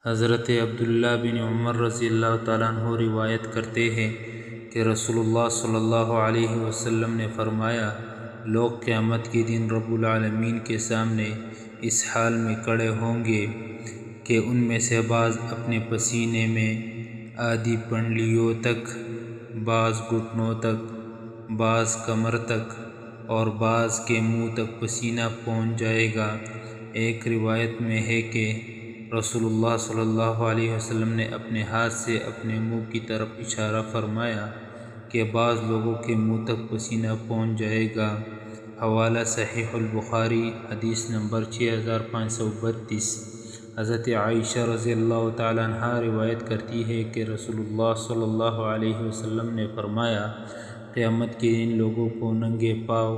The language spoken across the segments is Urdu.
حضرت عبداللہ بن عمر رضی اللہ تعالیٰ عنہ روایت کرتے ہیں کہ رسول اللہ صلی اللہ علیہ وسلم نے فرمایا، لوگ قیامت کے دن رب العالمین کے سامنے اس حال میں کھڑے ہوں گے کہ ان میں سے بعض اپنے پسینے میں آدھی پنڈلیوں تک، بعض گھٹنوں تک، بعض کمر تک اور بعض کے منہ تک پسینہ پہنچ جائے گا۔ ایک روایت میں ہے کہ رسول اللہ صلی اللہ علیہ وسلم نے اپنے ہاتھ سے اپنے منہ کی طرف اشارہ فرمایا کہ بعض لوگوں کے منہ تک پسینہ پہنچ جائے گا۔ حوالہ صحیح البخاری، حدیث نمبر 6532۔ حضرت عائشہ رضی اللہ تعالیٰ عنہ روایت کرتی ہے کہ رسول اللہ صلی اللہ علیہ وسلم نے فرمایا، قیامت کے دن لوگوں کو ننگے پاؤں،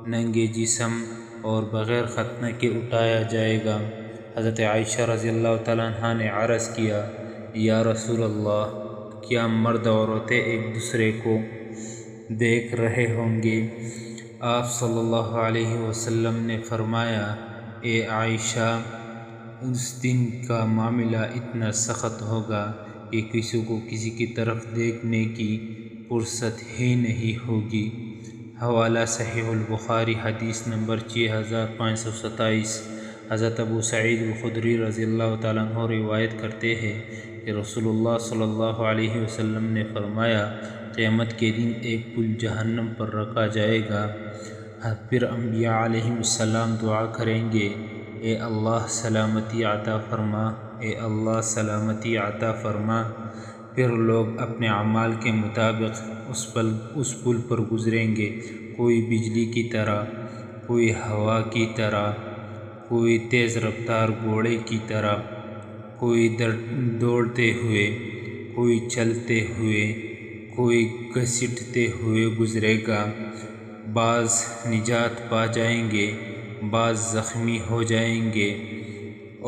ننگے جسم اور بغیر ختنہ کے اٹھایا جائے گا۔ حضرت عائشہ رضی اللہ تعالیٰ عنہ نے عرض کیا، یا رسول اللہ، کیا مرد اور عورتیں ایک دوسرے کو دیکھ رہے ہوں گے؟ آپ صلی اللہ علیہ وسلم نے فرمایا، اے عائشہ، اس دن کا معاملہ اتنا سخت ہوگا کہ کسی کو کسی کی طرف دیکھنے کی فرصت ہی نہیں ہوگی۔ حوالہ صحیح البخاری، حدیث نمبر 6527۔ حضرت ابو سعید الخدری رضی اللہ تعالیٰ عنہ روایت کرتے ہیں کہ رسول اللہ صلی اللہ علیہ وسلم نے فرمایا، قیامت کے دن ایک پل جہنم پر رکھا جائے گا، پھر انبیاء علیہم السلام دعا کریں گے، اے اللہ سلامتی عطا فرما، اے اللہ سلامتی عطا فرما۔ پھر لوگ اپنے اعمال کے مطابق اس پل پر گزریں گے، کوئی بجلی کی طرح، کوئی ہوا کی طرح، کوئی تیز رفتار گھوڑے کی طرح، کوئی دوڑتے ہوئے، کوئی چلتے ہوئے، کوئی گھسیٹتے ہوئے گزرے گا۔ بعض نجات پا جائیں گے، بعض زخمی ہو جائیں گے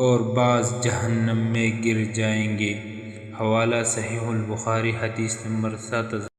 اور بعض جہنم میں گر جائیں گے۔ حوالہ صحیح البخاری، حدیث نمبر 7000۔